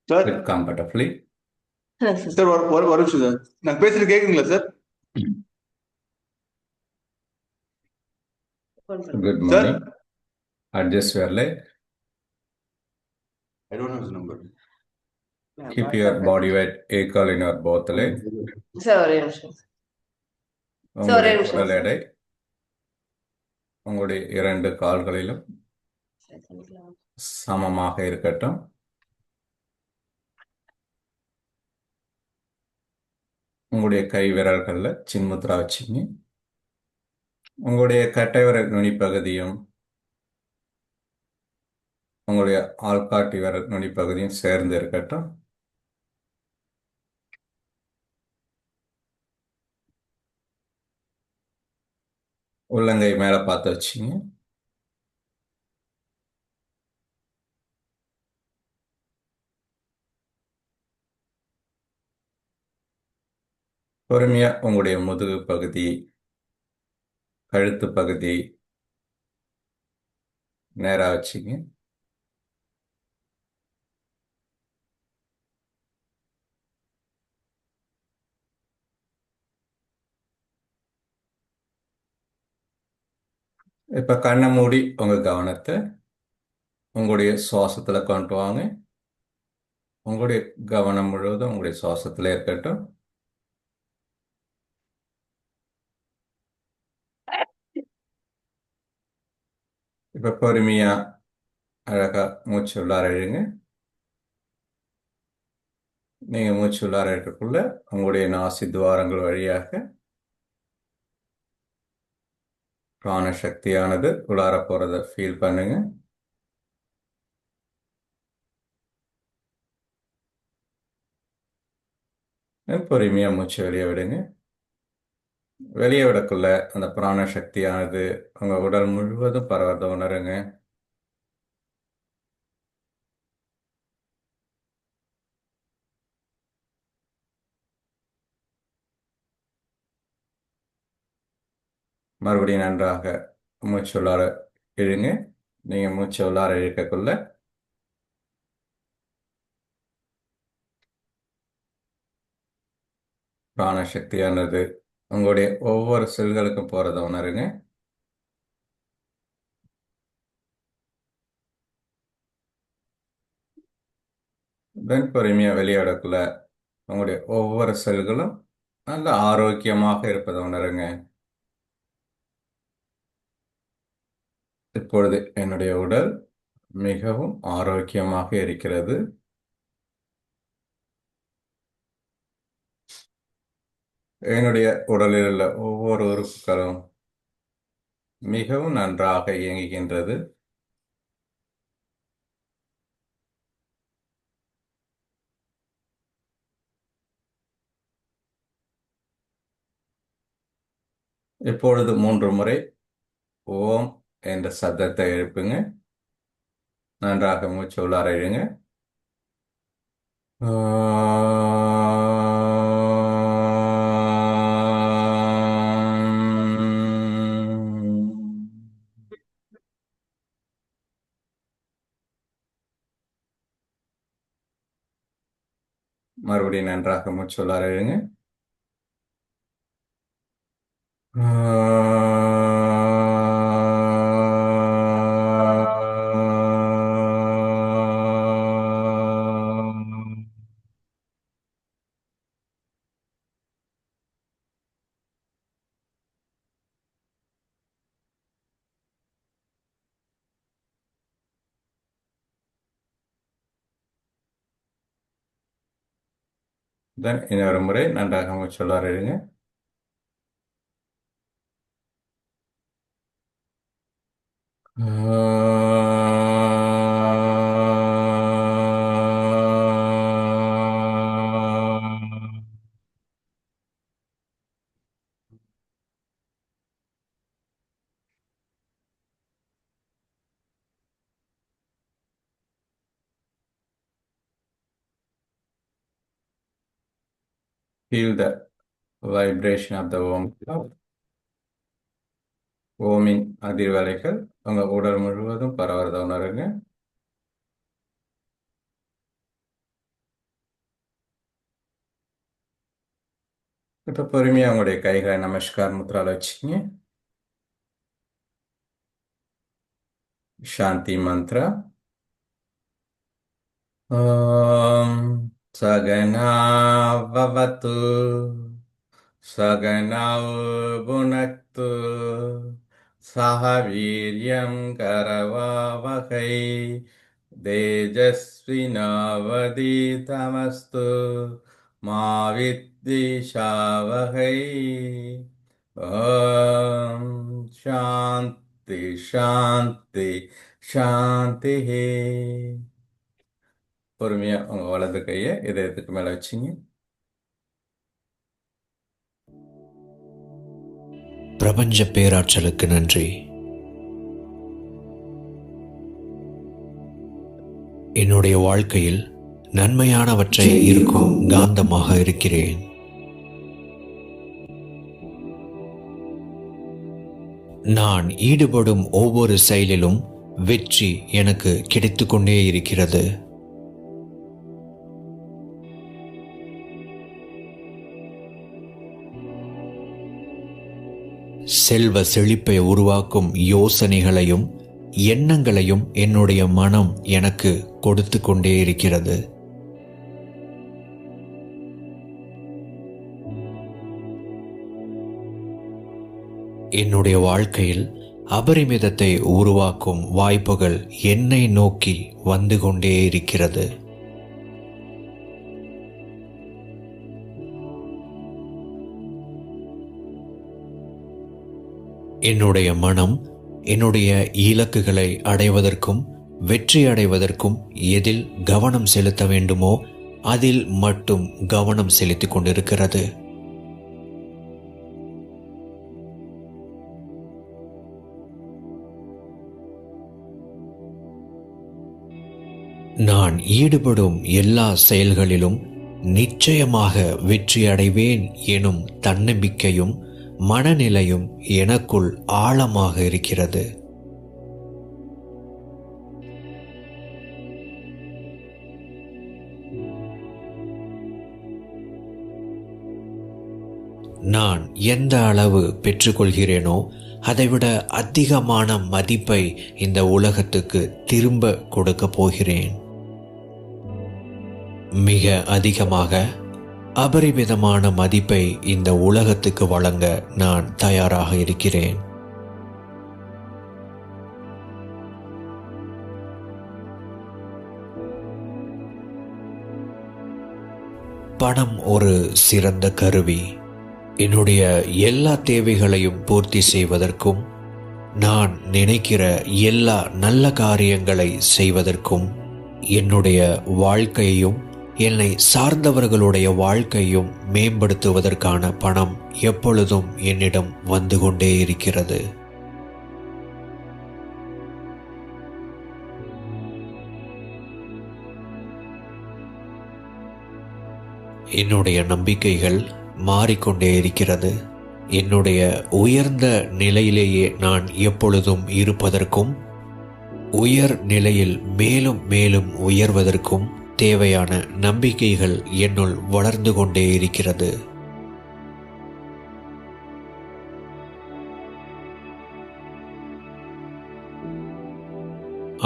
Sir Sit comfortably. Sir ஒரு நிமிஷம் sir. நான் பேசுறது கேக்குங்களா sir? Good sir morning. Adjust your leg. I don't know his number. Keep your body weight equal in your both legs. Sir ஒரே நிமிஷம் உங்களுடைய உடல் எடை உங்களுடைய இரண்டு கால்களிலும் சமமாக இருக்கட்டும். உங்களுடைய கை விரல்கள்ல சின்முத்ரா வச்சுங்க. உங்களுடைய கட்டை விரல் நுனிப்பகுதியும் உங்களுடைய ஆள்காட்டி விரல் நுனிப்பகுதியும் சேர்ந்து இருக்கட்டும். உள்ளங்கை மேல பார்த்து வச்சுங்க. பொறுமையா உங்களுடைய முதுகு பகுதி, கழுத்து பகுதி நேரா வச்சுங்க. இப்ப கண்ணை மூடி உங்க கவனத்தை உங்களுடைய சுவாசத்துல கொண்டு வாங்க. உங்களுடைய கவனம் முழுவதும் உங்களுடைய சுவாசத்துல இருக்கட்டும். இப்ப பொறுமையா அழகா மூச்சு உள்ளார இழுங்க. நீங்க மூச்சு உள்ளார இருக்கக்குள்ள உங்களுடைய நாசி துவாரங்கள் வழியாக பிராண சக்தியானது உள்ளார போறத ஃபீல் பண்ணுங்க. பொறுமையா மூச்சு வெளியே விடுங்க. வெளியே விடக்குள்ள அந்த பிராண சக்தியானது உங்க உடல் முழுவதும் பரவதை உணருங்க. மறுபடியும் நன்றாக மூச்சு உள்ளார இழுங்க. நீங்க மூச்சு உள்ளார இழுக்கக்குள்ள பிராண சக்தியானது உங்களுடைய ஒவ்வொரு செல்களுக்கும் போறதை உணருங்க. தென் பொறுமையா வெளியிடக்குள்ள உங்களுடைய ஒவ்வொரு செல்களும் நல்ல ஆரோக்கியமாக இருப்பதை உணருங்க. இப்பொழுது என்னுடைய உடல் மிகவும் ஆரோக்கியமாக இருக்கிறது. என்னுடைய உடலில் உள்ள ஒவ்வொரு உறுப்புகளும் மிகவும் நன்றாக இயங்குகின்றது. இப்பொழுது 3 முறை ஓம் என்ற சத்தத்தை எழுப்புங்க. நன்றாக மூச்சு உள்ளார இழுங்க. மறுபடியும் நன்றாக மூச்சு உள்ளார இழுங்க. தென் இன்னொரு முறை நன்றாக மூச்சு உள்ளார இழுங்க. Feel the vibration of the Om cloud. ஓமின் அதிர்வலைகள் உங்க உடல் முழுவதும் பரவறத உணருங்க. இப்போ பொறுமையாக உங்களுடைய கைகளை நமஸ்கார் முத்ரால வச்சுக்கிங்க. சாந்தி மந்த்ரா. ஓம் சகனா பவது சகனௌ புனக்து சஹ வீர்யம் கரவாவகை தேஜஸ்வினாவதீதமஸ்து மா வித்விஷாவகை. ஓம் சாந்தி சாந்தி சாந்தி. பொறுமையா உங்க வலது கையை இதயத்துக்கு மேல வச்சுங்க. பிரபஞ்ச பேராற்றலுக்கு நன்றி. என்னுடைய வாழ்க்கையில் நன்மையானவற்றை இருக்கும் காந்தமாக இருக்கிறேன். நான் ஈடுபடும் ஒவ்வொரு செயலிலும் வெற்றி எனக்கு கிடைத்துக் கொண்டே இருக்கிறது. செல்வ செழிப்பை உருவாக்கும் யோசனைகளையும் எண்ணங்களையும் என்னுடைய மனம் எனக்கு கொடுத்து கொண்டே இருக்கிறது. என்னுடைய வாழ்க்கையில் அபரிமிதத்தை உருவாக்கும் வாய்ப்புகள் என்னை நோக்கி வந்து கொண்டே இருக்கிறது. என்னுடைய மனம் என்னுடைய இலக்குகளை அடைவதற்கும் வெற்றி அடைவதற்கும் எதில் கவனம் செலுத்த வேண்டுமோ அதில் மட்டும் கவனம் செலுத்திக் கொண்டிருக்கிறது. நான் ஈடுபடும் எல்லா செயல்களிலும் நிச்சயமாக வெற்றி அடைவேன் எனும் தன்னம்பிக்கையும் மனநிலையும் எனக்குள் ஆழமாக இருக்கிறது. நான் எந்த அளவு பெற்றுக்கொள்கிறேனோ அதைவிட அதிகமான மதிப்பை இந்த உலகத்துக்கு திரும்ப கொடுக்க போகிறேன். மிக அதிகமாக அபரிமிதமான மதிப்பை இந்த உலகத்துக்கு வழங்க நான் தயாராக இருக்கிறேன். பணம் ஒரு சிறந்த கருவி. என்னுடைய எல்லா தேவைகளையும் பூர்த்தி செய்வதற்கும் நான் நினைக்கிற எல்லா நல்ல காரியங்களை செய்வதற்கும் என்னுடைய வாழ்க்கையையும் என்னை சார்ந்தவர்களுடைய வாழ்க்கையும் மேம்படுத்துவதற்கான பணம் எப்பொழுதும் என்னிடம் வந்து கொண்டே இருக்கிறது. என்னுடைய நம்பிக்கைகள் மாறிக்கொண்டே இருக்கிறது. என்னுடைய உயர்ந்த நிலையிலேயே நான் எப்பொழுதும் இருப்பதற்கும் உயர் நிலையில் மேலும் மேலும் உயர்வதற்கும் தேவையான நம்பிக்கைகள் என்னுள் வளர்ந்து கொண்டே இருக்கிறது.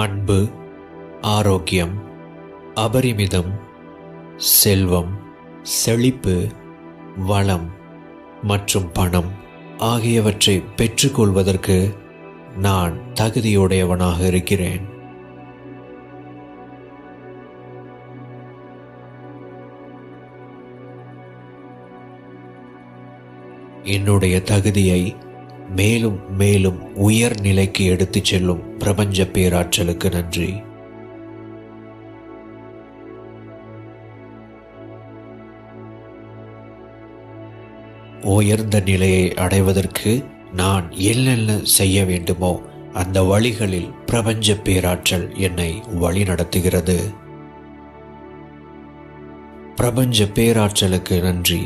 அன்பு, ஆரோக்கியம், அபரிமிதம், செல்வம், செழிப்பு, வளம் மற்றும் பணம் ஆகியவற்றை பெற்றுக்கொள்வதற்கு நான் தகுதியுடையவனாக இருக்கிறேன். என்னுடைய தகுதியை மேலும் மேலும் உயர் நிலைக்கு எடுத்துச் செல்லும் பிரபஞ்ச பேராற்றலுக்கு நன்றி. உயர்ந்த நிலையை அடைவதற்கு நான் என்னென்ன செய்ய வேண்டுமோ அந்த வழிகளில் பிரபஞ்ச பேராற்றல் என்னை வழி நடத்துகிறது. பிரபஞ்ச பேராற்றலுக்கு நன்றி.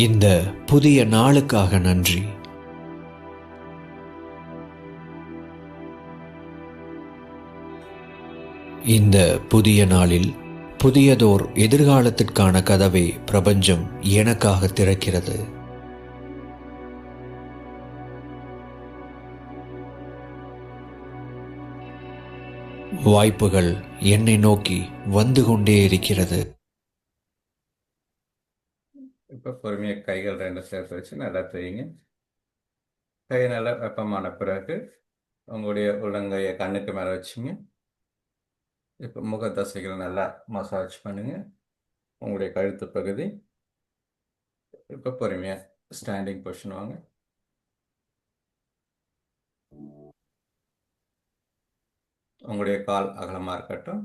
இந்த புதிய நாளுக்காக நன்றி. இந்த புதிய நாளில் புதியதோர் எதிர்காலத்திற்கான கதவை பிரபஞ்சம் எனக்காக திறக்கிறது. வாய்ப்புகள் என்னை நோக்கி வந்து கொண்டே இருக்கிறது. இப்போ பொறுமையாக கைகள் ரெண்டு சேர்த்து வச்சு நல்லா தேய்ங்க. கை நல்லா வெப்பமான பிறகு உங்களுடைய உள்ளங்கையை கண்ணுக்கு மேலே வச்சுங்க. இப்போ முக தசைகளை நல்லா மசாஜ் பண்ணுங்க. உங்களுடைய கழுத்து பகுதி. இப்போ பொறுமையாக ஸ்டாண்டிங் பொசிஷன் வாங்க. உங்களுடைய கால் அகலமாக இருக்கட்டும்.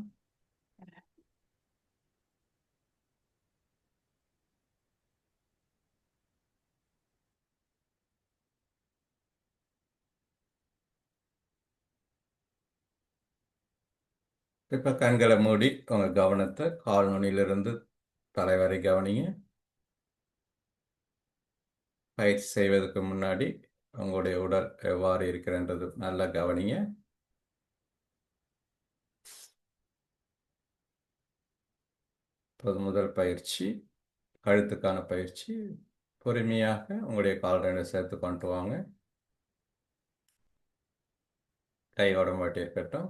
இப்போ கண்களை மூடி உங்கள் கவனத்தை கால் நுனியிலிருந்து தலை வரை கவனிங்க. பயிற்சி செய்வதற்கு முன்னாடி உங்களுடைய உடல் எவ்வாறு இருக்கிறன்றது நல்லா கவனிங்க. முதல் பயிற்சி கழுத்துக்கான பயிற்சி. பொறுமையாக உங்களுடைய கால் ரெண்டு சேர்த்து கொண்டு வாங்க. கை உடம்பாட்டி இருக்கட்டும்.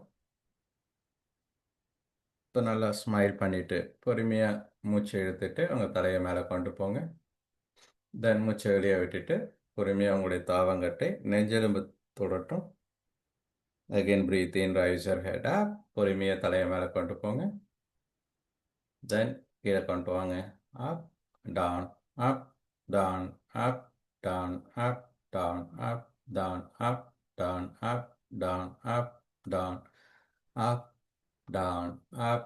இப்போ நல்லா ஸ்மைல் பண்ணிவிட்டு பொறுமையாக மூச்சை இழுத்துட்டு உங்கள் தலையை மேலே கொண்டு போங்க. தென் மூச்சை வெளியே விட்டுட்டு பொறுமையாக உங்களுடைய தாவங்கட்டை நெஞ்செலும்பு தொடட்டும். Again breathe in, raise your head up. பொறுமையாக தலையை மேலே கொண்டு போங்க. தென் கீழே கொண்டு வாங்க. Up down up down up down up down up down up down up down up down up down, up,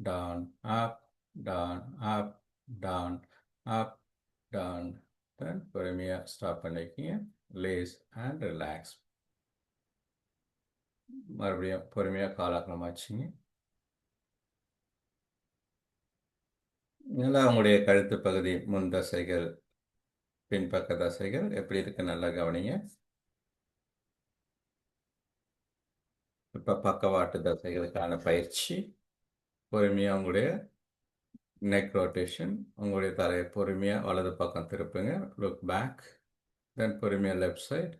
down, up, down, up, down, up, down. Then பொறுமையாக stop பண்ணிக்கிங்க. Release and relax. மறுபடியும் பொறுமையாக காலாக்கலமாக வச்சுங்க. நல்லா உங்களுடைய கழுத்து பகுதி முன் தசைகள் பின்பக்க தசைகள் எப்படி இருக்கு நல்லா கவனிங்க. இப்போ பக்கவாட்டு தசைகளுக்கான பயிற்சி. பொறுமையாக உங்களுடைய நெக் ரொட்டேஷன். உங்களுடைய தலையை பொறுமையாக வலது பக்கம் திருப்புங்க. Look back. தென் பொறுமையாக லெஃப்ட் சைட்.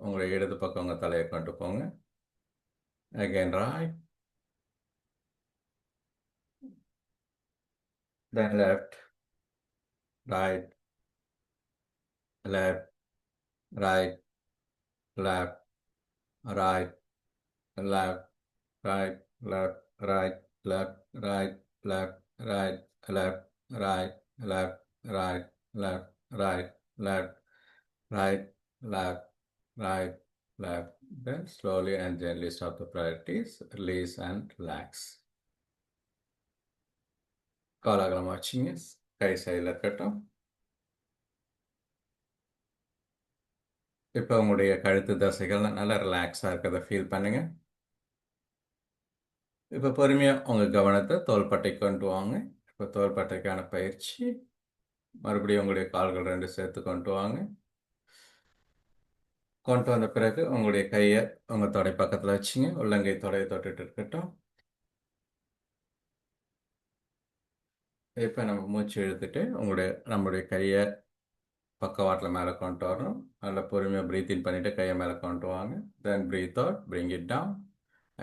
உங்களுடைய இடது பக்கம் உங்கள் தலையை கொண்டு போங்க. Again right. Then left right left, right, left, right, left, right, left, right, left, right, left, right, left, right, left, right, left, right, left, right, left, right, left. Then slowly and gently stop the priorities, release and relax. காலாகலம் வச்சிங்க. கை சைடில் இருக்கட்டும். இப்போ உங்களுடைய கழுத்து தசைகள் நல்லா ரிலாக்ஸாக இருக்கிறத ஃபீல் பண்ணுங்க. இப்போ பொறுமையாக உங்கள் கவனத்தை தோள்பட்டை கொண்டு வாங்க. இப்போ தோள்பட்டைக்கான பயிற்சி. மறுபடியும் உங்களுடைய கால்கள் ரெண்டு சேர்த்து கொண்டு வாங்க. கொண்டு வந்த பிறகு உங்களுடைய கையை உங்கள் தொடை பக்கத்தில் வச்சுங்க. உள்ளங்கை தொடையை தொட்டுட்டு இருக்கட்டும். இப்போ நம்ம மூச்சு இழுத்துட்டு நம்மளுடைய கையை பக்கவாட்டில் மேலே கொண்டு வரணும். நல்லா பொறுமையாக ப்ரீத் இன் பண்ணிவிட்டு கையை மேலே கொண்டு வாங்க. Then breathe out, bring it down.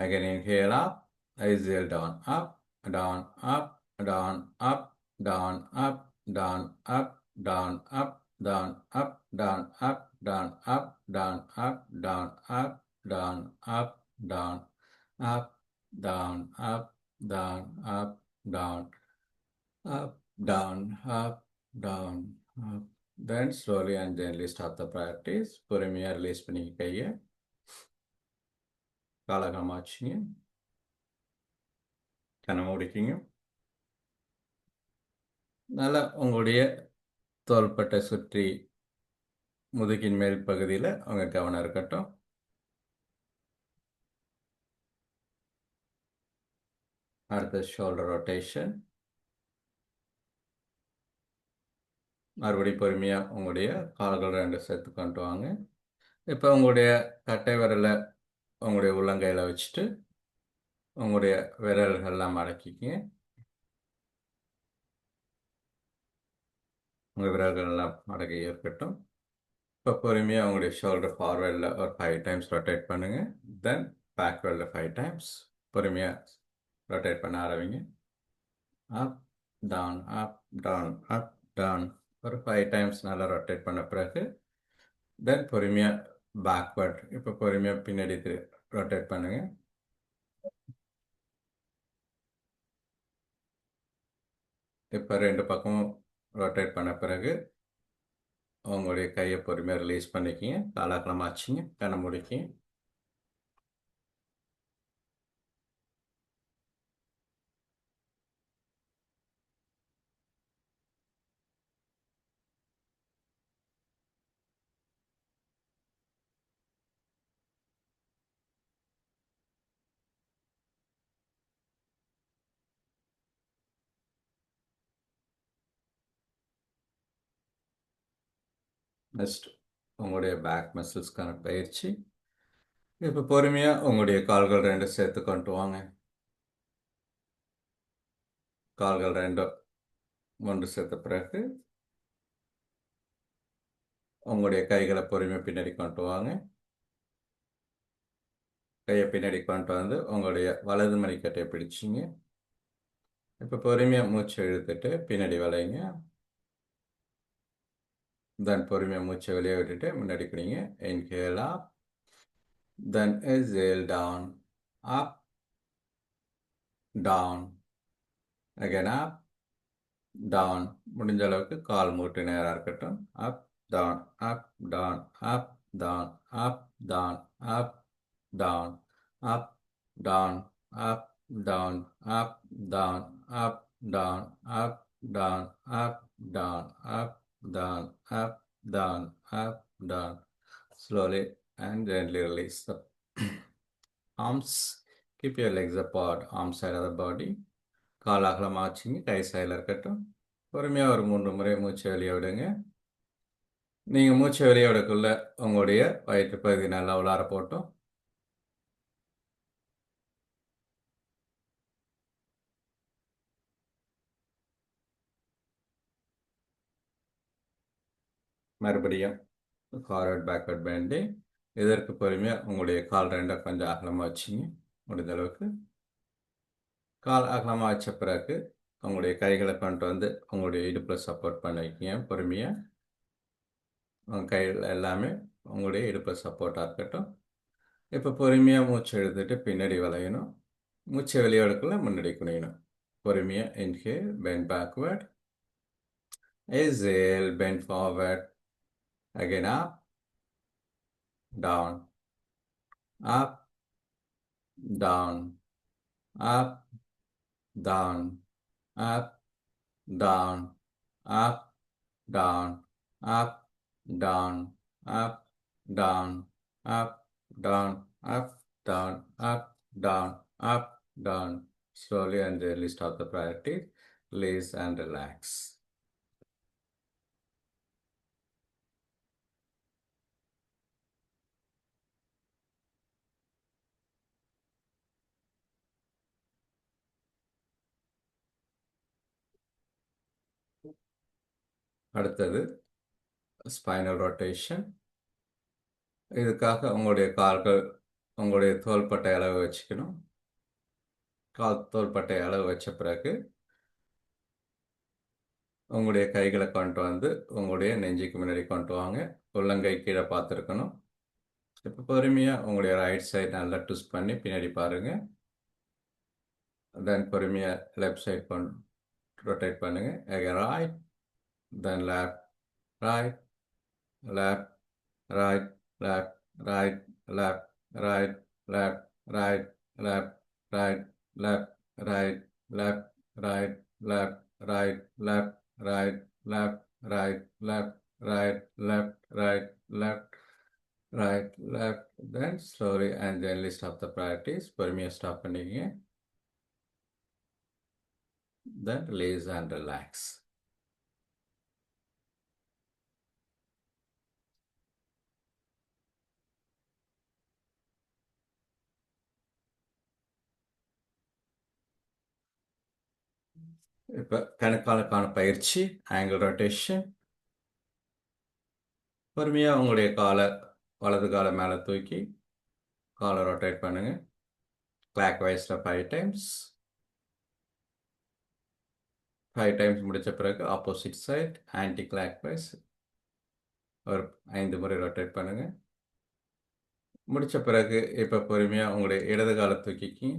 Again inhale up, exhale down, up, down, up, down, up, down, up, down, up, down, up, down, up, down, up, down, up, down, up, down, up, down, up, down, up, down, up, down, up, down, up, down, up, down, up. Then slowly and gently stop the practice. பொறுமையாக release பண்ணி கையை காலகமாக வச்சுங்க. கண்ணை மூடிக்கிங்க. நல்லா உங்களுடைய தோள்பட்டை சுற்றி முதுகின் மேல் பகுதியில் உங்கள் கவனம் இருக்கட்டும். அடுத்த ஷோல்டர் ரொட்டேஷன். மறுபடியும் பொறுமையாக உங்களுடைய கால்கள் ரெண்டு சேர்த்து கொண்டு வாங்க. இப்போ உங்களுடைய கட்டை விரலை உங்களுடைய உள்ளங்கையில் வச்சுட்டு உங்களுடைய விரல்கள்லாம் மடக்கிங்க. உங்கள் விரல்கள் எல்லாம் மடக்கி இருக்கட்டும். இப்போ பொறுமையாக உங்களுடைய ஷோல்டர் ஃபார்வேர்டில் ஒரு 5 டைம்ஸ் ரொட்டேட் பண்ணுங்கள். தென் பேக்வேர்டில் 5 டைம்ஸ் பொறுமையாக ரொட்டேட் பண்ண ஆரம்பிங்க. Up down up down up down ஒரு 5 டைம்ஸ் நல்லா ரொட்டேட் பண்ண பிறகு தென் பொறுமையாக பேக்வேர்ட் இப்போ பொறுமையாக பின்னாடி ரொட்டேட் பண்ணுங்கள். இப்போ 2 பக்கமும் ரொட்டேட் பண்ண பிறகு உங்களுடைய கையை பொறுமையாக ரிலீஸ் பண்ணிக்கிங்க. காலாக்கலமாக ஆச்சுங்க. கண்ணை முடிக்கிங்க. நெக்ஸ்ட் உங்களுடைய பேக் மசில்ஸ்க்கான பயிற்சி. இப்போ பொறுமையாக உங்களுடைய கால்கள் 2 சேர்த்து கொண்டு வாங்க. கால்கள் 2 ஒன்று சேர்த்த பிறகு உங்களுடைய கைகளை பொறுமையாக பின்னாடி கொண்டு வாங்க. கையை பின்னாடி கொண்டு வந்து உங்களுடைய வலது மணிக்கட்டையை பிடிச்சிங்க. இப்போ பொறுமையாக மூச்சை இழுத்துட்டு பின்னாடி வளைங்க. தென் பொறுமையாக மூச்சை வெளியே விட்டுட்டு முன்னாடி குடிங்க. Inhale up, then exhale down, up down, again up down. முடிஞ்ச அளவுக்கு கால் மூட்டு நேராக இருக்கட்டும். Up down up down up down up down up down up down up down up down up down up down up down up down up down up down. Slowly and gently release the arms. Keep your legs apart, arms side of the body. கால் அகலமாக வச்சுங்க. கை சைடில் இருக்கட்டும். பொறுமையாக ஒரு 3 முறை மூச்சை வெளியே விடுங்க. நீங்கள் மூச்சை வெளியே விடக்குள்ள உங்களுடைய வயிற்று பகுதி நல்லா உள்ளார போட்டோம். மறுபடியும் ஃபார்வர்ட் பேக்வர்ட் பெண்டு. இதற்கு பொறுமையாக உங்களுடைய கால் 2 கொஞ்சம் அகலமாக வச்சுங்க. முடிந்த அளவுக்கு கால் அகலமாக வச்ச பிறகு உங்களுடைய கைகளை கொண்டு வந்து உங்களுடைய இடுப்பில் சப்போர்ட் பண்ண வைக்கிங்க. பொறுமையாக உங்கள் கைகள் எல்லாமே உங்களுடைய இடுப்பில் சப்போர்ட்டாக இருக்கட்டும். இப்போ பொறுமையாக மூச்சை எடுத்துட்டு பின்னாடி வளையணும். மூச்சை வெளியே எடுக்கல முன்னாடி குனியணும். பொறுமையாக inhale, bend backward, exhale, bend forward, again up, down, up, down, up, down, up, down, up, down, up, down, up, down, up, down, up, down, up, down, up, down. Slowly and gently stop the practice. Release and relax. அடுத்தது spinal rotation. இதுக்காக உங்களுடைய கால்கள் உங்களுடைய தோள்பட்டை அளவு வச்சுக்கணும். கால் தோள்பட்டை அளவு வச்ச பிறகு உங்களுடைய கைகளை கொண்டு வந்து உங்களுடைய நெஞ்சுக்கு முன்னாடி கொண்டு வாங்க. உள்ளங்கை கீழே பார்த்துருக்கணும். இப்போ பொறுமையாக உங்களுடைய ரைட் சைடு நல்லா ட்விஸ்ட் பண்ணி பின்னாடி பாருங்கள். தென் பொறுமையாக லெஃப்ட் சைடு கொண்டு ரொட்டேட் பண்ணுங்கள். Again right, then left, right, left, right, left, right, left, right, left, right, left, right, left, right, left, right, left, right, left, right, left, right, left, right, left, right, left, right, left. Then slowly and gently stop the practice. பொறுமையாக stop பண்ணிக்கங்க. Then release and relax. இப்போ கணுக்காலுக்கான பயிற்சி, angle rotation. பொறுமையாக உங்களுடைய காலை வலது காலை மேலே தூக்கி காலை ரொட்டேட் பண்ணுங்க. கிளாக் வைஸில் 5 டைம்ஸ். 5 டைம்ஸ் முடித்த பிறகு opposite side anticlockwise ஒரு 5 முறை ரொட்டேட் பண்ணுங்க. முடித்த பிறகு இப்போ பொறுமையாக உங்களுடைய இடது காலை தூக்கிக்கி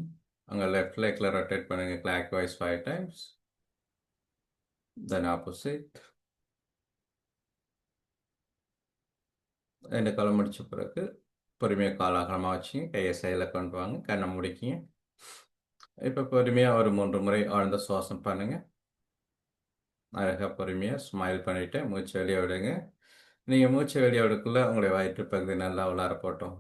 அங்கே லெஃப்ட் லெக்கில் ரொட்டேட் பண்ணுங்க. Clockwise 5 times. Then opposite. 2 காலம் முடித்த பிறகு பொறுமையாக கால் அகலமாக வச்சுங்க. கையை சைடில் கொண்டு வாங்க. கண்ணை முடிக்கிங்க. இப்போ பொறுமையாக ஒரு 3 முறை ஆழ்ந்த சுவாசம் பண்ணுங்க. அழகாக பொறுமையாக ஸ்மைல் பண்ணிவிட்டு மூச்சு வெளியே விடுங்க. நீங்கள் மூச்சு வெளியே விடக்குள்ள உங்களுடைய வயிற்று பகுதி நல்லா உள்ளார போட்டோம்.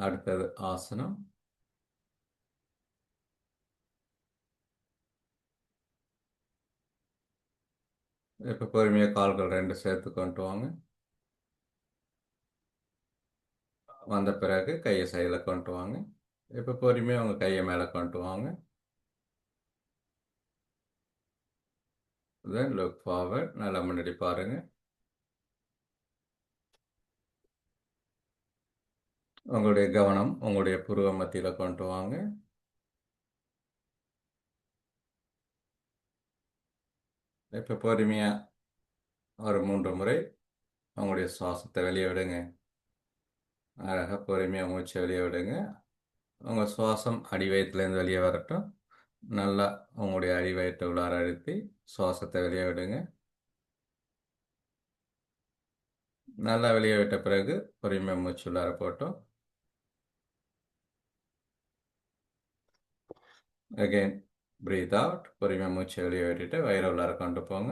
அடுத்தது ஆசனம். இப்போ பொறுமையாக கால்கள் 2 சேர்த்து கொண்டு வாங்க. வந்த பிறகு கையை சைடில் கொண்டு வாங்க. இப்போ பொறுமையாக உங்கள் கையை மேலே கொண்டு வாங்க. தென் லுக் ஃபார்வர்ட். நல்லா முன்னாடி பாருங்கள். உங்களுடைய கவனம் உங்களுடைய புருவ மத்தியில் கொண்டு வாங்க. இப்போ பொறுமையாக ஒரு 3 முறை உங்களுடைய சுவாசத்தை வெளியே விடுங்க. அழகாக பொறுமையாக மூச்சு வெளியே விடுங்க. உங்கள் சுவாசம் அடி வயிற்றுலேருந்து வெளியே வரட்டும். நல்லா உங்களுடைய அடி வயிற்றை உள்ளார அழுத்தி சுவாசத்தை வெளியே விடுங்க. நல்லா வெளியே விட்ட பிறகு பொறுமையாக மூச்சு உள்ளார போட்டோம். Again breathe out. பொறுமையாக மூச்சு வெளியே விட்டுட்டு வயிறு உள்ளார கொண்டு போங்க.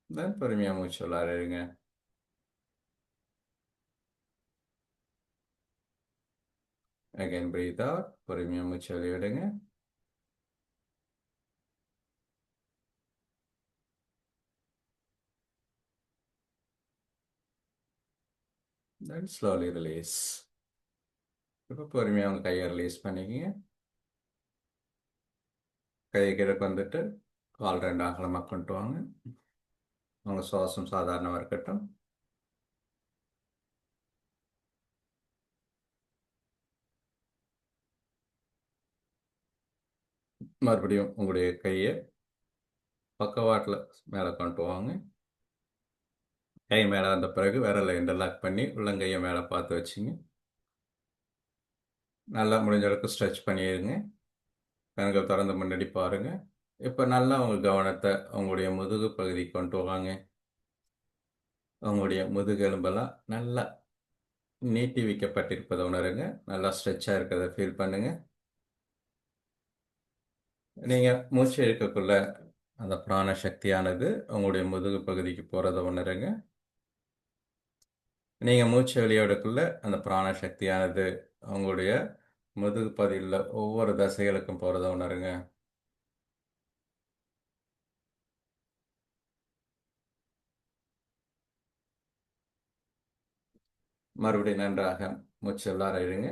தென் பொறுமையாக மூச்சு உள்ளார இருங்க. Again breathe out. பொறுமையாக மூச்சு வெளியே விடுங்க. Then slowly release. இப்போ பொறுமையாக உங்கள் கையை ரிலீஸ் பண்ணிக்கிங்க. கையை கிழக்கு வந்துட்டு கால் 2 அகலமாக கொண்டு வாங்க. உங்கள் சுவாசம் சாதாரணமாக இருக்கட்டும். மறுபடியும் உங்களுடைய கையை பக்கவாட்டில் மேலே கொண்டு வாங்க. கை மேலே வந்த பிறகு விரலை இன்டர்லாக் பண்ணி உள்ளங்கையை மேலே பார்த்து வச்சுங்க. நல்லா முடிஞ்ச அளவுக்கு ஸ்ட்ரெச் பண்ணிடுங்க. கண்கள் திறந்து முன்னாடி பாருங்கள். இப்போ நல்லா உங்கள் கவனத்தை உங்களுடைய முதுகு பகுதி கொண்டு வாங்க. உங்களுடைய முதுகெலும்பெல்லாம் நல்லா நீட்டி வைக்கப்பட்டிருப்பதை உணருங்க. நல்லா ஸ்ட்ரெச்சாக இருக்கிறத ஃபீல் பண்ணுங்கள். நீங்கள் மூச்சு இழுக்கக்குள்ள அந்த பிராண சக்தியானது உங்களுடைய முதுகு பகுதிக்கு போகிறத உணருங்க. நீங்கள் மூச்சு வெளியோடக்குள்ள அந்த பிராண சக்தியானது உங்களுடைய முதுகு பகுதியில் ஒவ்வொரு தசைகளுக்கும் போகிறத உணருங்க. மறுபடியும் நன்றாக மூச்சு உள்ளார இழுங்க.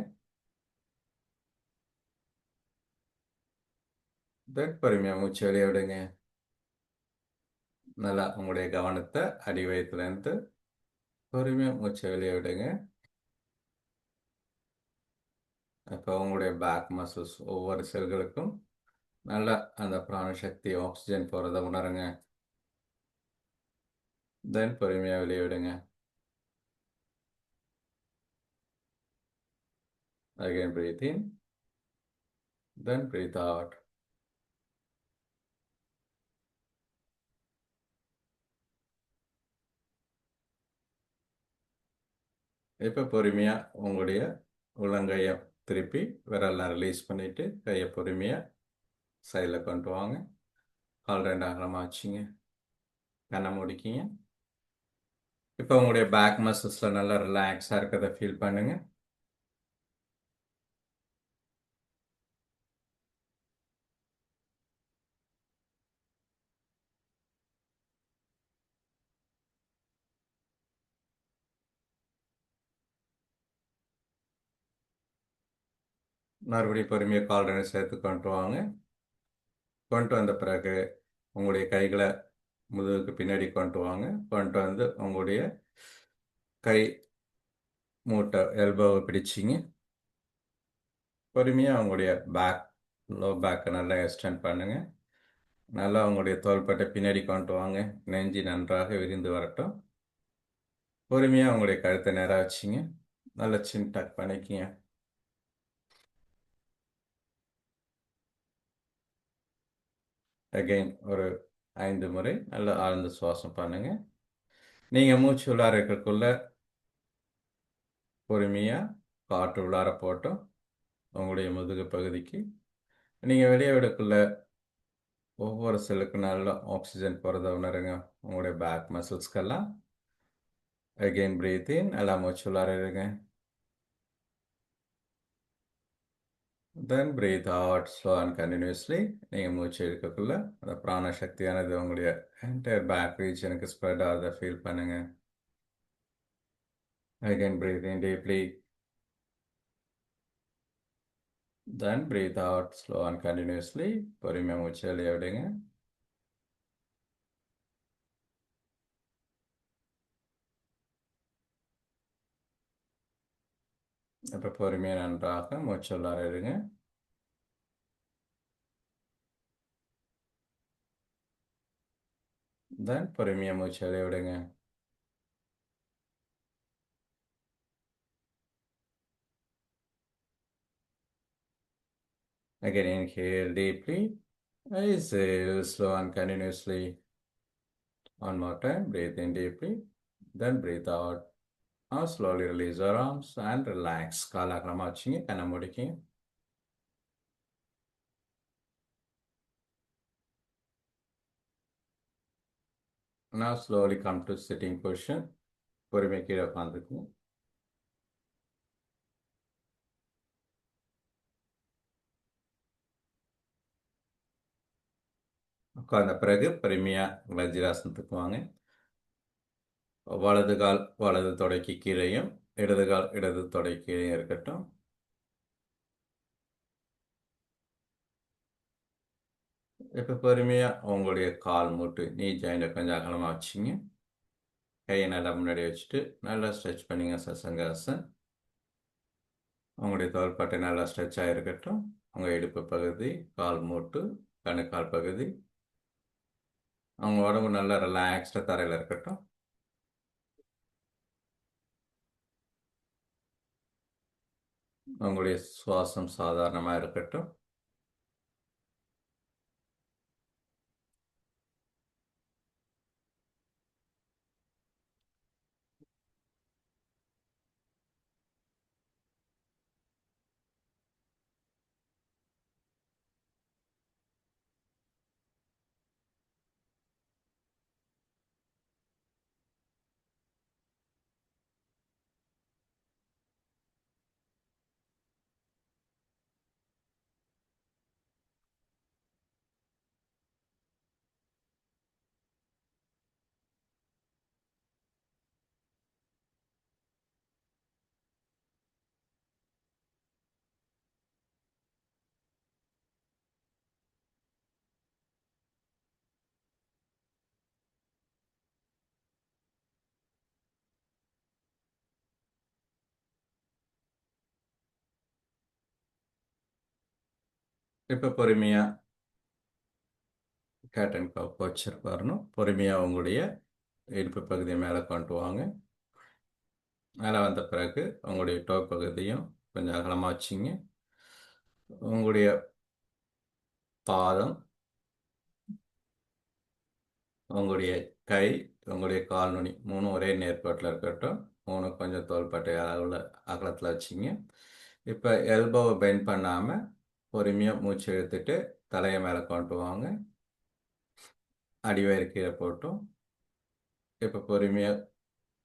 பொறுமையாக மூச்சு வெளியே விடுங்க. நல்லா உங்களுடைய கவனத்தை அடி வயிற்றுலேருந்து பொறுமையாக மூச்சு வெளியே விடுங்க. இப்போ உங்களுடைய பேக் மசில்ஸ் ஒவ்வொரு செல்களுக்கும் நல்லா அந்த பிராணசக்தி ஆக்சிஜன் போகிறத உணருங்க. தென் பொறுமையாக வெளியே விடுங்க. Again breathe in. Then breathe out. இப்போ பொறுமையாக உங்களுடைய உள்ளங்கையை திருப்பி விரலாம் ரிலீஸ் பண்ணிவிட்டு கையை பொறுமையாக சைடில் கொண்டு வாங்க. கால் 2 அகலமாக வச்சுங்க. கண்ணை முடிக்கிங்க. இப்போ உங்களுடைய பேக் மசில்ஸில் நல்லா ரிலாக்ஸாக இருக்கிறத ஃபீல் பண்ணுங்கள். மறுபடியும் பொறுமையாக கால் ரெண்டு சேர்த்து கொண்டு வாங்க. கொண்டு வந்த பிறகு உங்களுடைய கைகளை முதுகுக்கு பின்னாடி கொண்டு வாங்க. கொண்டு வந்து உங்களுடைய கை மூட்டை எல்போவை பிடிச்சிங்க. பொறுமையாக உங்களுடைய லோ பேக்கை நல்லா எக்ஸ்டெண்ட் பண்ணுங்கள். நல்லா உங்களுடைய தோள்பட்டை பின்னாடி கொண்டு வாங்க. நெஞ்சு நன்றாக விரிந்து வரட்டும். பொறுமையாக உங்களுடைய கழுத்தை நேராக வச்சிங்க. நல்லா சின் டக் பண்ணிக்கிங்க. அகெயின் ஒரு 5 முறை நல்லா ஆழ்ந்த சுவாசம் பண்ணுங்க. நீங்கள் மூச்சு உள்ளார இருக்கக்குள்ள பொறுமையாக காற்று உள்ளார போட்டோம் உங்களுடைய முதுகு பகுதிக்கு. நீங்கள் வெளியே விடக்குள்ள ஒவ்வொரு செல்லுக்கு நல்லா ஆக்சிஜன் போகிறத உணருங்க உங்களுடைய பேக் மசில்ஸ்க்கெல்லாம். அகெயின் பிரீத் இன், நல்லா மூச்சு உள்ளார இருங்க. Then breathe out slow and continuously. நீங்கள் மூச்சு எடுக்கக்குள்ள அந்த பிராண சக்தியானது உங்களுடைய என்டையர் பேக் ரீஜனுக்கு ஸ்ப்ரெட் ஆகிறத ஃபீல் பண்ணுங்க. Again breathe in deeply. Then breathe out slow and continuously. பொறுமையாக மூச்சு வெளியே விடுங்க. இப்போ பொறுமையாக நன்றாக மூச்சு உள்ளார இருங்க. தென் பொறுமையாக மூச்சு வெளியே விடுங்க. Again, inhale deeply. Exhale slow and continuously. One more time. Breathe in deeply. Then breathe out. Now slowly release your arms and relax. கால் அகலமா வச்சுங்க. கண்ணை மூடிக்கிங்க. Now slowly come to sitting position. பொறுமையாக கீழே உட்காந்துக்குங்க. உட்கார்ந்த பிறகு பொறுமையாக வஜ்ராசனத்துக்கு வாங்க. வலது கால் வலது தொடைக்கு கீழேயும் இடது கால் இடது தொடை கீழேயும் இருக்கட்டும். இப்போ பொறுமையாக உங்களுடைய கால் மூட்டு நீ ஜாயிண்டை கொஞ்சம் அகலமாக வச்சுங்க. கையை நல்லா முன்னாடி வச்சுட்டு நல்லா ஸ்ட்ரெச் பண்ணிங்க சசங்காசன். உங்களுடைய தோள்பட்டை நல்லா ஸ்ட்ரெச் ஆகிருக்கட்டும். உங்கள் இடுப்பு பகுதி, கால் மூட்டு, கணுக்கால் பகுதி, அவங்க உடம்பு நல்லா ரிலாக்ஸ்டாக தரையில் இருக்கட்டும். உங்களுடைய சுவாசம் சாதாரணமாக இருக்கட்டும். இப்போ பொறுமையாக கேட் அண்ட் கவ் போஸ்சர் வரணும். பொறுமையாக உங்களுடைய இடுப்பு பகுதியை மேலே கொண்டு வாங்க. மேலே வந்த பிறகு உங்களுடைய டோ பகுதியும் கொஞ்சம் அகலமாக வச்சிங்க. உங்களுடைய பாதம், உங்களுடைய கை, உங்களுடைய கால் நுனி 3 ஒரே நேர்கோட்டில் இருக்கட்டும். 3 கொஞ்சம் தோள்பட்டை அளவில் அகலத்தில் வச்சிங்க. இப்போ எல்போவை பெண்ட் பண்ணாமல் பொறுமையாக மூச்சு இழுத்துட்டு தலையை மேலே கொண்டு வாங்க. அடிவயிறு கீழே போட்டும். இப்போ பொறுமையாக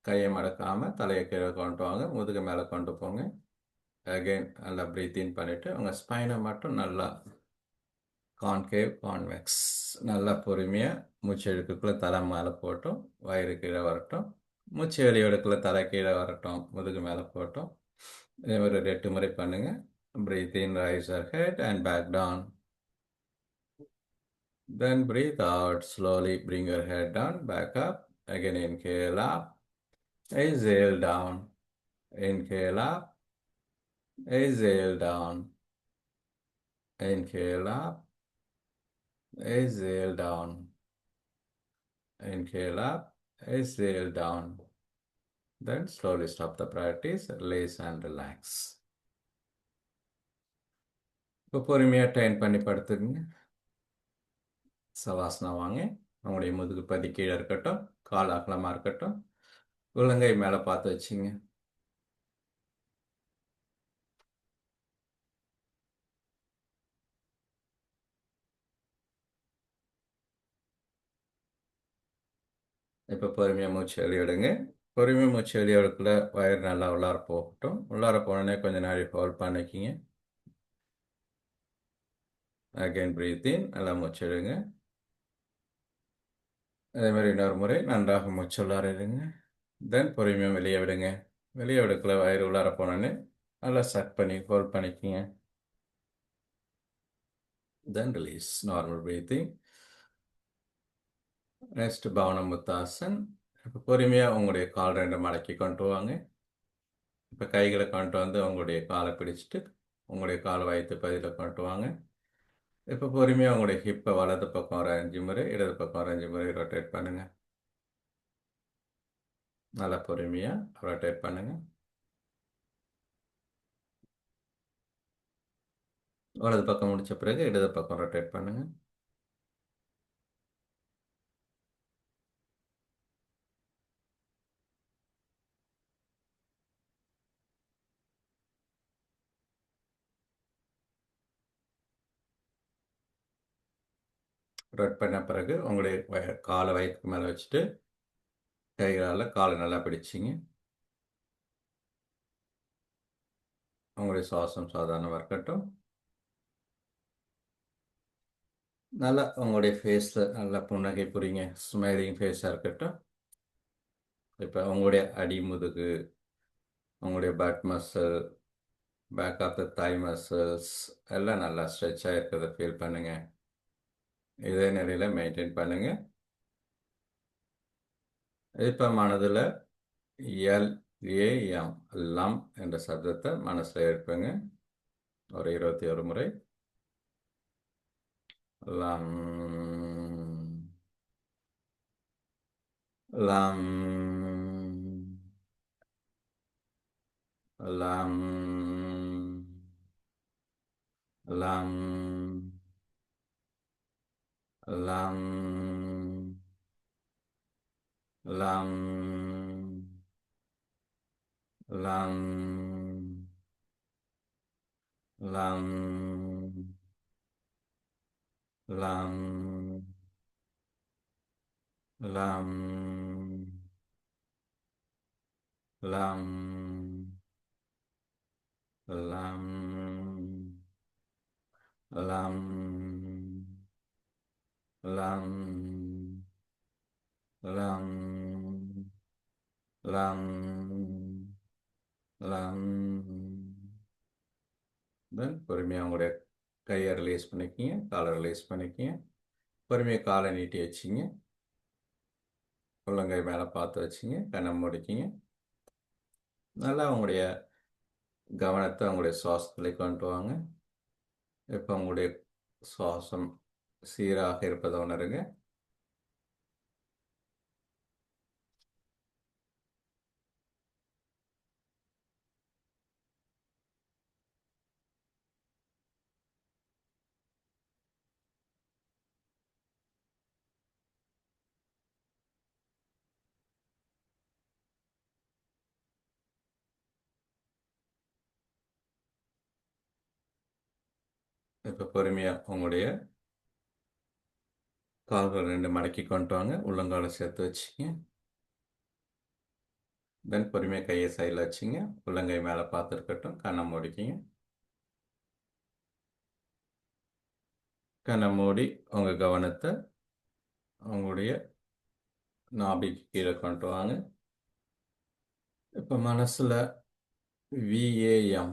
கையை மடக்காமல் தலையை கீழே கொண்டு வாங்க. முதுகு மேலே கொண்டு போங்க. அகெயின் நல்லா ப்ரீத் இன் பண்ணிவிட்டு உங்கள் ஸ்பைனை மட்டும் நல்லா கான்கேவ் கான்வெக்ஸ் நல்லா பொறுமையாக மூச்சு இழுக்குள்ளே தலை மேலே போட்டும். வயிறு கீழே வரட்டும். மூச்சு வெளியே எடுக்கல தலை கீழே வரட்டும். முதுகு மேலே போட்டும். இதே மாதிரி ஒரு 8 முறை பண்ணுங்கள். Breathe in, raise your head and back down. Then breathe out, slowly bring your head down, back up. Again, inhale up, exhale down. Inhale up, exhale down. Inhale up, exhale down. Inhale up, exhale down. Then slowly stop the practice, release and relax. இப்போ பொறுமையாக time பண்ணி படுத்துக்குங்க. சவாசனா வாங்க. உங்களுடைய முதுகு பதி கீழே இருக்கட்டும், கால் அகலமாக இருக்கட்டும், உள்ளங்கை மேலே பார்த்து வச்சுங்க. இப்போ பொறுமையாக மூச்சு வெளியிடுங்க. பொறுமையாக மூச்சு வெளியிடக்குள்ள வயிறு நல்லா உள்ளார போகட்டும். உள்ளார போனோடனே கொஞ்சம் நாள் ஹோல்ட் பண்ணிக்கிங்க. அகைன் பிரீத் இன், நல்லா மூச்சு எடுங்க. அதே மாதிரி இன்னொரு முறை நன்றாக மூச்சு உள்ளார இருங்க. தென் பொறுமையாக வெளியே விடுங்க. வெளியே விடக்குள்ள வயிறு உள்ளார போனோடனே நல்லா சக் பண்ணி ஹோல்ட் பண்ணிக்கிங்க. தென் ரிலீஸ், நார்மல் பிரீத்திங். நெக்ஸ்ட் பவன முத்தாசன். இப்போ பொறுமையாக உங்களுடைய கால் ரெண்டு மடக்கி கொண்டு வாங்க. இப்போ கைகளை கொண்டு வந்து உங்களுடைய காலை பிடிச்சிட்டு உங்களுடைய கால் வயிற்று பகுதியில் கொண்டு வாங்க. இப்போ பொறுமையாக உங்களுடைய ஹிப்பை வலது பக்கம் ஒரு 5 முறை, இடது பக்கம் ஒரு 5 முறை ரொட்டேட் பண்ணுங்கள். நல்லா பொறுமையாக ரொட்டேட் பண்ணுங்கள். வலது பக்கம் முடித்த பிறகு இடது பக்கம் ரொட்டேட் பண்ணுங்கள். ரொட் பண்ண பிறகு உங்களுடைய காலை வயிற்றுக்கு மேலே வச்சுட்டு கைகளால் காலை நல்லா பிடிச்சிங்க. உங்களுடைய சுவாசம் சாதாரணமாக இருக்கட்டும். நல்லா உங்களுடைய ஃபேஸில் நல்லா புன்னகை புரியுங்க. ஸ்மைலிங் ஃபேஸாக இருக்கட்டும். இப்போ உங்களுடைய அடி முதுகு, உங்களுடைய back muscle, back of the thigh muscles எல்லாம் நல்லா ஸ்ட்ரெச்சாக இருக்கிறத ஃபீல் பண்ணுங்கள். இதே நிலையில் மெயின்டைன் பண்ணுங்கள். இப்போ மனதில் LAM லம் என்ற சப்தத்தை மனசில் எழுப்புங்க. ஒரு 21 முறை. லம் லம் லம் லம் லம் லம் லம் லம் லம் லம் லம் லம் லம் லம் லம் லம் லம். தென் பொறுமையாக உங்களுடைய கையை ரிலீஸ் பண்ணிக்கிங்க, காலை ரிலீஸ் பண்ணிக்கிங்க. பொறுமையாக காலை நீட்டி வச்சிங்க. உள்ளங்கை மேலே பார்த்து வச்சிங்க. கண்ணை மூடிக்கிங்க. நல்லா உங்களுடைய கவனத்தை உங்களுடைய சுவாசத்தில் கொண்டு வாங்க. இப்போ உங்களுடைய சுவாசம் சீராக இருப்பதை உணருங்க. இப்போ பொறுமையாக உங்களுடைய கால்கள் ரெண்டு மடக்கி கொண்டு வாங்க. உள்ளங்காலை சேர்த்து வச்சுங்க. தென் பொறுமையாக கையை சைடில் வச்சுங்க. உள்ளங்கை மேலே பார்த்துருக்கட்டும். கண்ணை மூடிக்கிங்க. கண்ணை மூடி உங்கள் கவனத்தை உங்களுடைய நாபிக்கு கீழே கொண்டு வாங்க. இப்போ மனசில் VAM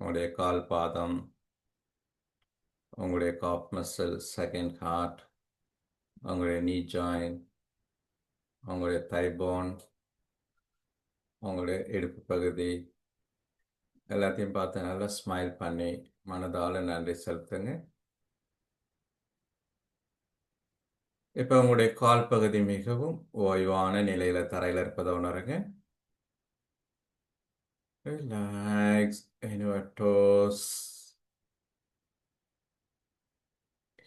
உங்களுடைய கால் பாதம், உங்களுடைய காப் மசில், செகண்ட் ஹார்ட், உங்களுடைய நீ ஜாயின், உங்களுடைய தை போன், உங்களுடைய இடுப்பு பகுதி எல்லாத்தையும் பார்த்து நல்லா ஸ்மைல் பண்ணி மனதால நன்றி செலுத்துங்க. இப்போ உங்களுடைய கால் பகுதி மிகவும் ஓய்வான நிலையில தரையில் இருப்பதை உணருங்க. Relax in your toes,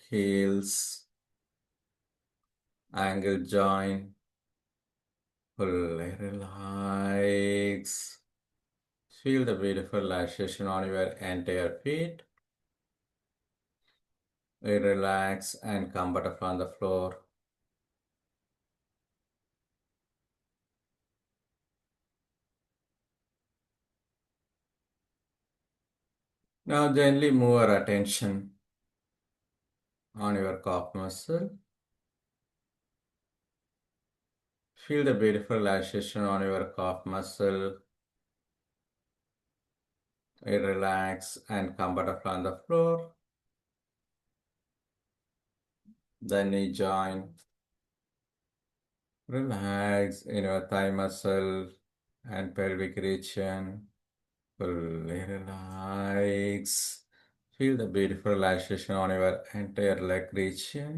heels, ankle joint. Fully relax. Feel the beautiful relaxation on your entire feet. Relax and comfortable on the floor. Now gently move our attention on your calf muscle. Feel the beautiful relaxation on your calf muscle. Relax and comfortable on the floor. The knee joint. Relax in your thigh muscle and pelvic region. Fully relax. Feel the beautiful relaxation on your entire leg region.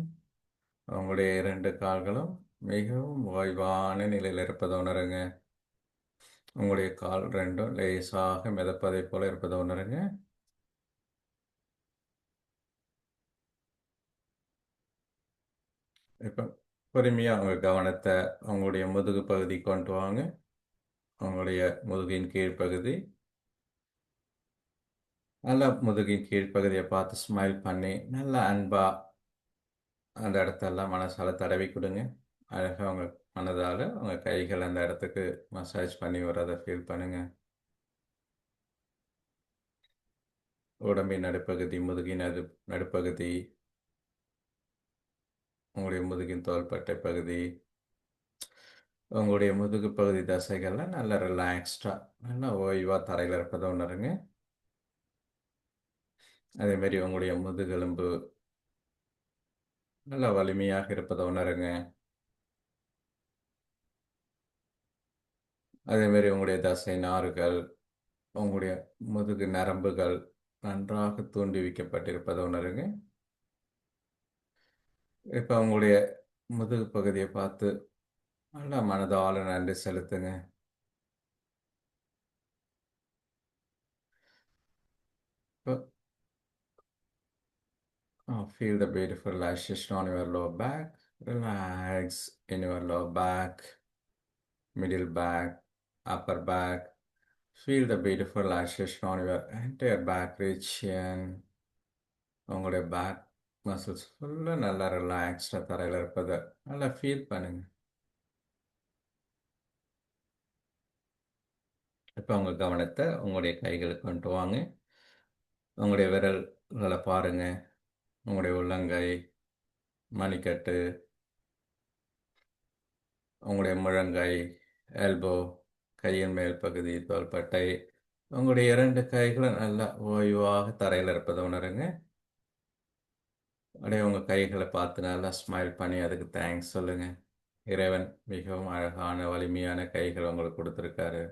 உங்களுடைய 2 கால்களும் மிகவும் ஓய்வான நிலையில் இருப்பதை உணருங்க. உங்களுடைய கால் 2ம் லேசாக மிதப்பதை போல இருப்பதை உணருங்க. இப்போ பொறுமையாக உங்கள் கவனத்தை உங்களுடைய முதுகு பகுதி கொண்டு வாங்க. உங்களுடைய முதுகின் கீழ்ப்பகுதி நல்லா முதுகின் கீழ்ப்பகுதியை பார்த்து ஸ்மைல் பண்ணி நல்லா அன்பா அந்த இடத்தெல்லாம் மனசால தடவி கொடுங்க. அழகாக உங்கள் மனதால் உங்கள் கைகள் அந்த இடத்துக்கு மசாஜ் பண்ணி வர்றதை ஃபீல் பண்ணுங்க. உடம்பின் நடுப்பகுதி, முதுகின் நடுப்பகுதி, உங்களுடைய முதுகின் தோள்பட்டை பகுதி, உங்களுடைய முதுகு பகுதி தசைகள்லாம் நல்லா ரிலாக்ஸ்டாக நல்லா ஓய்வாக தரையில் இருப்பதை உணருங்க. அதேமாரி உங்களுடைய முதுகெலும்பு நல்லா வலிமையாக இருப்பதை உணருங்க. அதேமாரி உங்களுடைய தசை நார்கள், உங்களுடைய முதுகு நரம்புகள் நன்றாக தூண்டிவிக்கப்பட்டிருப்பதை உணருங்க. இப்போ உங்களுடைய முதுகு பகுதியை பார்த்து நல்லா மனதால நன்றி செலுத்துங்க. Feel the beautiful relaxation on your lower back. Relax in your lower back, middle back, upper back. Feel the beautiful relaxation on your entire back region. உங்களுடைய பேக் மசில்ஸ் ஃபுல்லாக நல்லா ரிலாக்ஸ்டாக தரையில் இருப்பதை நல்லா ஃபீல் பண்ணுங்க. இப்போ உங்கள் கவனத்தை உங்களுடைய கைகளுக்கு கொண்டு வாங்க. உங்களுடைய விரல்களை பாருங்கள். உங்களுடைய உள்ளங்கை, மணிக்கட்டு, உங்களுடைய முழங்கை, எல்போ, கையின் மேல் பகுதி, தோள்பட்டை, உங்களுடைய 2 கைகளும் நல்லா ஓய்வாக தரையில் இருப்பதை உணருங்க. அப்படியே உங்கள் கைகளை பார்த்து நல்லா ஸ்மைல் பண்ணி அதுக்கு தேங்க்ஸ் சொல்லுங்கள். இறைவன் மிகவும் அழகான வலிமையான கைகள் உங்களுக்கு கொடுத்துருக்காரு.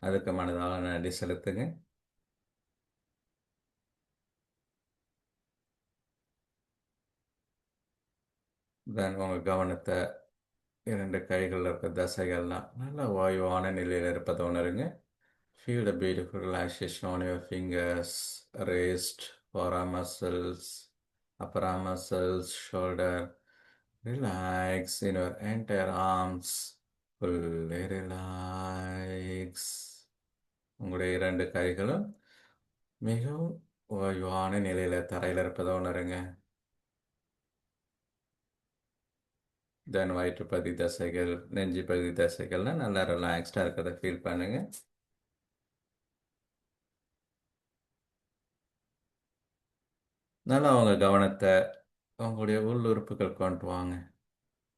அதுக்கு மனதால் நன்றி செலுத்துங்க. தென் உங்கள் கவனத்தை 2 கைகளில் இருக்க தசைகள்லாம் நல்லா ஓய்வான நிலையில் இருப்பதை உணருங்க. Feel the beautiful relaxation on your fingers, wrist, forearm muscles, upper arm muscles, shoulder. Relax in your entire arms. Fully relax. உங்களுடைய 2 கைகளும் மிகவும் ஓய்வான நிலையில் தரையில் இருப்பதை உணருங்க. தென் வயிற்று பகுதி தசைகள், நெஞ்சு பகுதி தசைகள்லாம் நல்லா ரிலாக்ஸ்டாக இருக்கிறத ஃபீல் பண்ணுங்க. நல்லா உங்கள் கவனத்தை உங்களுடைய உள்ளுறுப்புகள் கொண்டு வாங்க.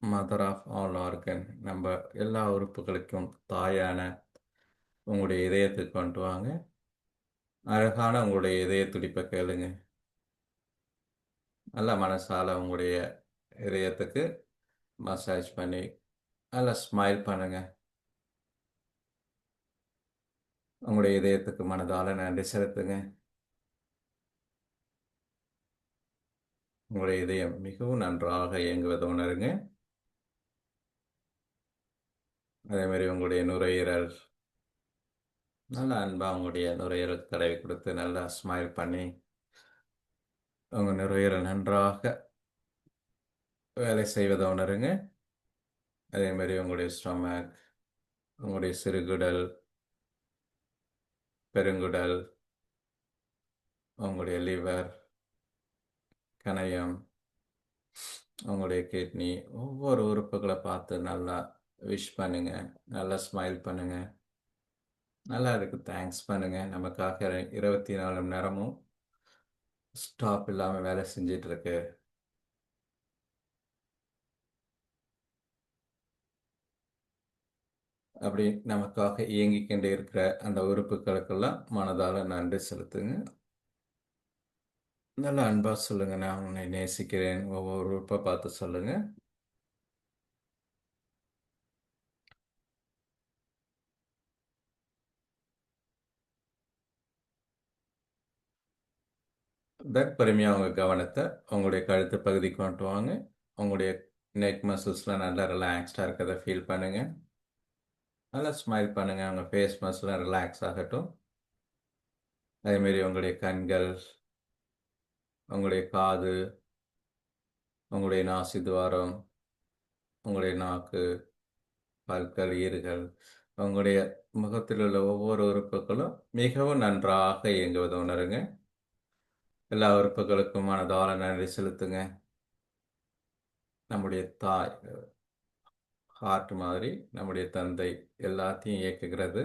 மதர் ஆஃப் ஆல் ஆர்கன், நம்ம எல்லா உறுப்புகளுக்கும் தாயான உங்களுடைய இதயத்துக்கு கொண்டு வாங்க. அழகான உங்களுடைய இதய துடிப்பை கேளுங்க. நல்லா மனசால உங்களுடைய இதயத்துக்கு மசாஜ் பண்ணி நல்லா ஸ்மைல் பண்ணுங்க. உங்களுடைய இதயத்துக்கு மனதால நன்றி செலுத்துங்க. உங்களுடைய இதயம் மிகவும் நன்றாக இயங்குவதை உணருங்க. அதே மாதிரி உங்களுடைய நுரையீரல் நல்லா அன்பா உங்களுடைய நுரையீரல் தடவி கொடுத்து நல்லா ஸ்மைல் பண்ணி உங்கள் நுரையீரல் நன்றாக வேலை செய்வதை உணருங்க. அதே மாதிரி உங்களுடைய ஸ்டொமக், உங்களுடைய சிறுகுடல், பெருங்குடல், உங்களுடைய லிவர், கணையம், உங்களுடைய கிட்னி, ஒவ்வொரு உறுப்புகளை பார்த்து நல்லா விஷ் பண்ணுங்க. நல்லா ஸ்மைல் பண்ணுங்க. நல்லா இருக்கு, தேங்க்ஸ் பண்ணுங்க. நமக்காக 24 மணி நேரமும் ஸ்டாப் இல்லாமல் வேலை செஞ்சிட்டு இருக்கு. அப்படி நமக்காக இயங்கிக்கொண்டே இருக்கிற அந்த உறுப்புகளுக்கெல்லாம் மனதால நன்றி செலுத்துங்க. நல்லா அன்பா சொல்லுங்க, நான் உன்னை நேசிக்கிறேன். ஒவ்வொரு உறுப்பை பார்த்து சொல்லுங்க. பொறுமையாக உங்கள் கவனத்தை உங்களுடைய கழுத்து பகுதிக்கு கொண்டு வாங்க. உங்களுடைய நெக் மசில்ஸ்லாம் நல்லா ரிலாக்ஸ்டாக இருக்கிறத ஃபீல் பண்ணுங்க. நல்லா ஸ்மைல் பண்ணுங்க. உங்கள் ஃபேஸ் மசில்லாம் ரிலாக்ஸ் ஆகட்டும். அதேமாரி உங்களுடைய கண்கள், உங்களுடைய காது, உங்களுடைய நாசி துவாரம், உங்களுடைய நாக்கு, பற்கள், ஈறுகள், உங்களுடைய முகத்தில் உள்ள ஒவ்வொரு உறுப்புகளும் மிகவும் நன்றாக இயங்குவதை உணருங்க. எல்லா உறுப்புகளுக்கும் மனதார நன்றி செலுத்துங்க. நம்முடைய தாய் ஹார்ட் மாதிரி நம்முடைய தந்தை எல்லாத்தையும் இயக்குகிறது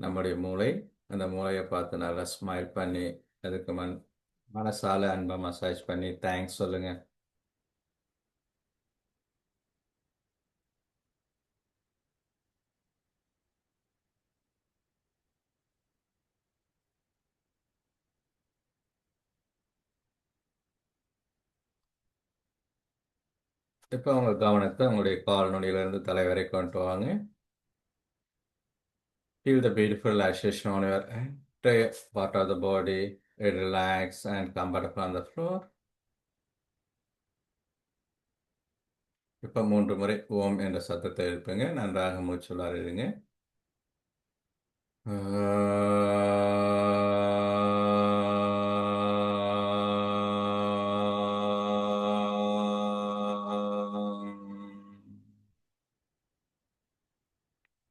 நம்முடைய மூளை. அந்த மூளையை பார்த்து நல்லா ஸ்மைல் பண்ணி அதுக்கு மனசால அன்பா மசாஜ் பண்ணி தேங்க்ஸ் சொல்லுங்க. இப்போ உங்க கவனத்தை உங்களுடைய கால் நுனியிலிருந்து தலை வரை கொண்டு வாங்க. Feel the beautiful relaxation on your entire part of the body. Relax and comfortable on the floor. இப்போ 3 முறை ஓம் என்ற சத்தத்தை எழுப்புங்க. நன்றாக மூச்சுள்ளார இருங்க.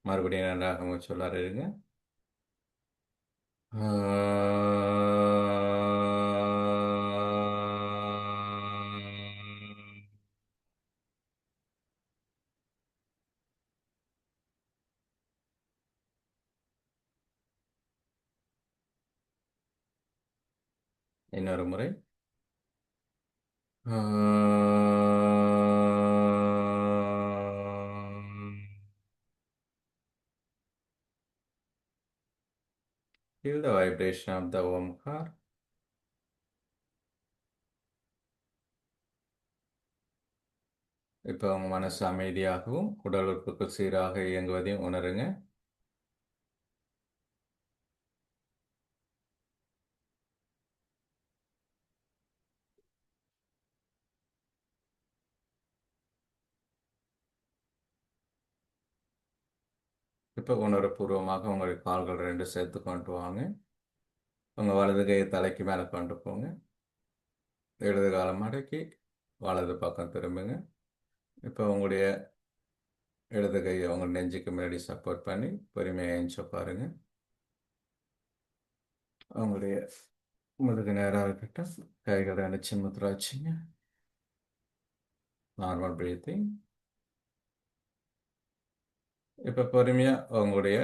மறுபடியும் நன்றாக மூச்சுள்ளார இருங்க. இன்னொரு முறை. Feel the vibration of the Omkar. இப்போ உங்க மனசு அமைதியாகவும் உடல் உறுப்புகள் சீராக இயங்குவதையும் உணருங்க. இப்போ உணர்வுபூர்வமாக உங்களுடைய கால்கள் 2 சேர்த்து கொண்டு வாங்க. உங்கள் வலது கையை தலைக்கு மேலே கொண்டு போங்க. இடது காலம் மடக்கி வலது பக்கம் திரும்புங்க. இப்போ உங்களுடைய இடது கையை உங்கள் நெஞ்சுக்கு முன்னாடி சப்போர்ட் பண்ணி பொறுமையாக எழுந்து பாருங்க. உங்களுடைய முதுகு நேராக இருக்கட்டும். கைகளை அணைச்சி முத்ரா வச்சுங்க. Normal breathing. இப்போ பொறுமையாக உங்களுடைய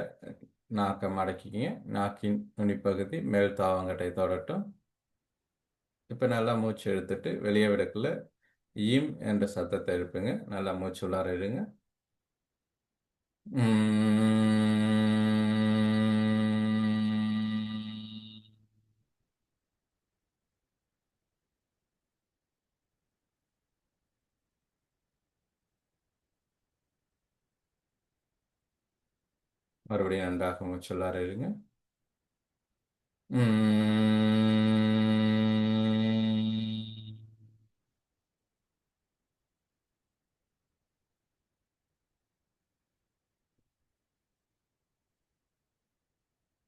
நாக்கை மடக்கிங்க. நாக்கின் நுனிப்பகுதி மேல் தாவங்கட்டை தொடட்டும். இப்போ நல்லா மூச்சு எடுத்துட்டு வெளியே விடக்குள்ள ஈம் என்ற சத்தத்தை எழுப்புங்க. நல்லா மூச்சு உள்ளார இருங்க. மறுபடியும் நன்றாக மூச்சுள்ளார இருங்க.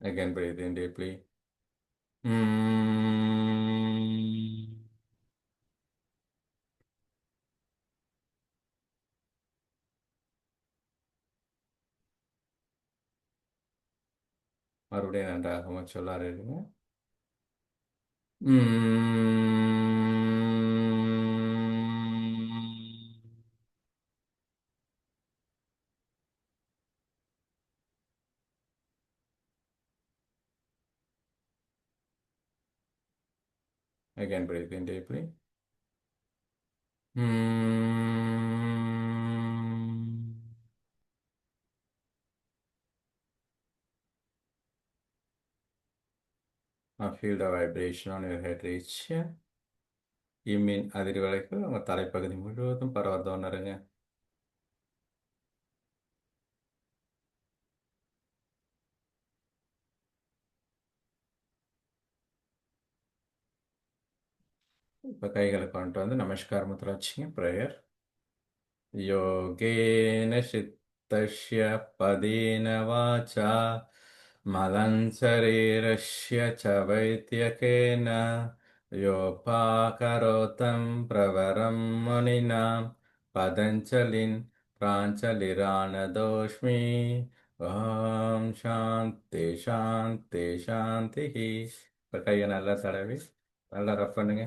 Again, breathe in deeply. மறுபடியும் நன்றாக மூச்சுள்ளார இருங்க. Again, breathe in deeply. Now feel the vibration on your head reach here. இம்மின் அதிர்வலைகள் உங்கள் தலைப்பகுதி முழுவதும் பரவத உணருங்க. இப்போ கைகளை கொண்டு வந்து நமஸ்கார முத்ரா வச்சுங்க. ப்ரேயர். யோகேன சித்தஸ்ய பதேன வாசா மலம் சரீரஸ்ய ச வைத்யகேன யோபாகரோதம் பிரவரம் முனினாம் பதஞ்சலின் பிராஞ்சலிரானதோஷ்மி. ஓம் சாந்தி சாந்தி சாந்தி. இப்போ கையை நல்லா தடவி நல்லா ரப் பண்ணுங்க.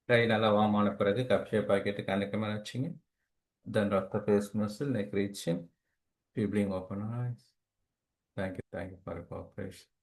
கை நல்லா வார்ம் ஆன பிறகு கப் ஷேப் ஆக்கிட்டு கண்ணுக்கு மேலே வச்சுங்க. Then rock the face muscle, neck reach in. Feebling open eyes. Thank you for your cooperation.